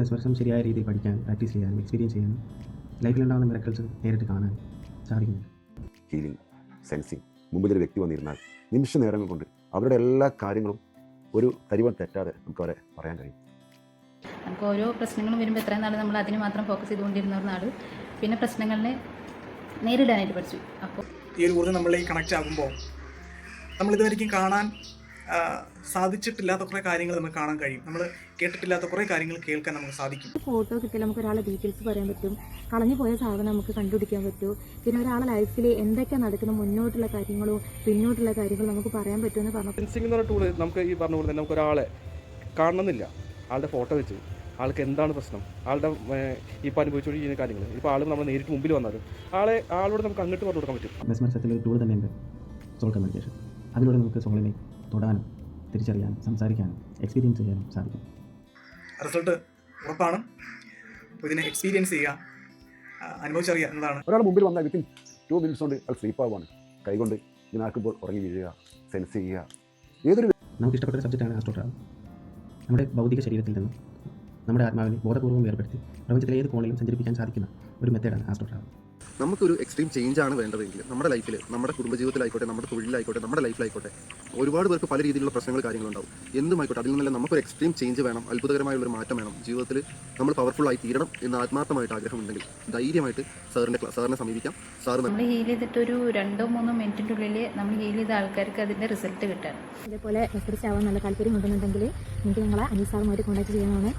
Mesmerism ശരിയായ രീതിയിൽ പഠിക്കാൻ, പ്രാക്ടീസ് ചെയ്യാനും, എക്സ്പീരിയൻസ് ചെയ്യാനും, ലൈഫിലുണ്ടാകുന്ന മിറക്കിൾസ് നേരിട്ട് കാണാൻ സാധിക്കുന്നുണ്ട്. ഹീലിംഗ്, സെൻസിങ്, മുമ്പിലൊരു വ്യക്തി വന്നിരുന്നാൽ നിമിഷ നേരങ്ങൾ കൊണ്ട് അവരുടെ എല്ലാ കാര്യങ്ങളും ഒരു തരിവൻ തെറ്റാതെ നമുക്ക് അവരെ പറയാൻ കഴിയും. നമുക്ക് ഓരോ പ്രശ്നങ്ങളും വരുമ്പോൾ എത്രയും നാൾ നമ്മൾ അതിന് മാത്രം ഫോക്കസ് ചെയ്തുകൊണ്ടിരുന്ന നാൾ പിന്നെ പ്രശ്നങ്ങളെ നേരിടാനായിട്ട് പഠിച്ചു. അപ്പോൾ ഈ ഒരു ഊർജ്ജം നമ്മളിലേക്ക് കണക്റ്റ് ആകുമ്പോൾ നമ്മളിതുവരെയ്ക്കും കാണാൻ സാധിച്ചിട്ടില്ലാത്ത കുറേ കാര്യങ്ങൾ നമുക്ക് കാണാൻ കഴിയും. നമ്മൾ കേട്ടിട്ടില്ലാത്ത കുറേ കാര്യങ്ങൾ കേൾക്കാൻ നമുക്ക് സാധിക്കും. ഫോട്ടോ കിട്ടിയാൽ നമുക്ക് ഒരാളെ ഡീറ്റെയിൽസ് പറയാൻ പറ്റും, കളഞ്ഞു പോയ സാധനം നമുക്ക് കണ്ടുപിടിക്കാൻ പറ്റും. പിന്നെ ഒരാളെ ലൈഫിൽ എന്തൊക്കെ നടക്കുന്ന മുന്നോട്ടുള്ള കാര്യങ്ങളോ പിന്നോട്ടുള്ള കാര്യങ്ങളോ നമുക്ക് പറയാൻ പറ്റുമെന്ന് പറഞ്ഞു. സെൻസിങ് എന്ന് പറഞ്ഞ ടൂള് നമുക്ക് ഈ പറഞ്ഞ പോലെ തന്നെ നമുക്ക് ഒരാളെ കാണണമെന്നില്ല, ആളുടെ ഫോട്ടോ വെച്ച് ആൾക്ക് എന്താണ് പ്രശ്നം, ആളുടെ ഇപ്പോൾ അനുഭവിച്ചുകൊണ്ടിരിക്കുന്ന കാര്യങ്ങൾ, ഇപ്പോൾ ആൾ നമ്മൾ നേരിട്ട് മുമ്പിൽ വന്നാലും ആളോട് നമുക്ക് അങ്ങോട്ട് പറഞ്ഞു കൊടുക്കാൻ പറ്റും. മെസ്മറിസത്തിൽ ഒരു ടൂൾ തന്നെയുണ്ട്, സോൾ കമ്മ്യൂണിക്കേഷൻ. അതിലൂടെ നമുക്ക് സോളിനെ തൊടാനും തിരിച്ചറിയാനും സംസാരിക്കാനും എക്സ്പീരിയൻസ് ചെയ്യാനും സാധിക്കും. റിസൾട്ട് ഉറപ്പാണ്. അപ്പോൾ ഇതിനെ എക്സ്പീരിയൻസ് ചെയ്യുക, അനുഭവിച്ചറിയുക എന്നതാണ്. ഒരാൾ മുമ്പിൽ വന്നാൽ വിത്തിൻ 2 minutes കൊണ്ട് അത് സ്ലീപ്പാവാണ്. കൈകൊണ്ട് ഇതിനാക്കുമ്പോൾ ഉറങ്ങി വീഴുക, സെൻസ് ചെയ്യുക. നമുക്ക് ഇഷ്ടപ്പെട്ട ഒരു സബ്ജക്റ്റാണ് ആസ്ട്രോ ട്രാവൽ. നമ്മുടെ ഭൗതിക ശരീരത്തിൽ നിന്നും നമ്മുടെ ആത്മാവിനെ ബോധപൂർവ്വം വേർപെടുത്തി പ്രപഞ്ചത്തിലെ ഏത് കോണിലും സഞ്ചരിപ്പിക്കാൻ സാധിക്കുന്ന ഒരു മെത്തേഡാണ് ആസ്ട്രോ ട്രാവൽ. നമുക്കൊരു എക്സ്ട്രീം ചേഞ്ചാണ് വേണ്ടതെങ്കിൽ നമ്മുടെ ലൈഫിൽ, നമ്മുടെ കുടുംബജീവിതത്തിലായിക്കോട്ടെ, നമ്മുടെ തൊഴിലായിക്കോട്ടെ, നമ്മുടെ ലൈഫിലായിക്കോട്ടെ, ഒരുപാട് പേർക്ക് പല രീതിയിലുള്ള പ്രശ്നങ്ങൾ കാര്യങ്ങളുണ്ടാവും. എന്തുമായിക്കോട്ടെ, അതിൽ നിന്നെല്ലാം നമുക്കൊരു എക്സ്ട്രീം ചേഞ്ച് വേണം, അത്ഭുതകരമായുള്ളൊരു മാറ്റം വേണം. ജീവിതത്തിൽ നമ്മൾ പവർഫുള്ളായി തീരണം എന്ന് ആത്മാർത്ഥമായിട്ട് ആഗ്രഹമുണ്ടെങ്കിൽ ധൈര്യമായിട്ട് സാറിനെ സമീപിക്കാം. നമ്മൾ ഹീൽ ചെയ്തിട്ടൊരു 2-3 മിനിറ്റിൻ്റെ ഉള്ളിൽ നമ്മൾ ഹീൽ ചെയ്ത ആൾക്കാർക്ക് അതിൻ്റെ റിസൾട്ട് കിട്ടാൻ. ഇതേപോലെ എക്സ്പ്രസ് ആവാൻ നല്ല താല്പര്യം ഉണ്ടെന്നുണ്ടെങ്കിൽ നിങ്ങൾക്ക് ഞങ്ങളെ അനീസാറുമായിട്ട് കോൺടാക്ട് ചെയ്യാനാണ്.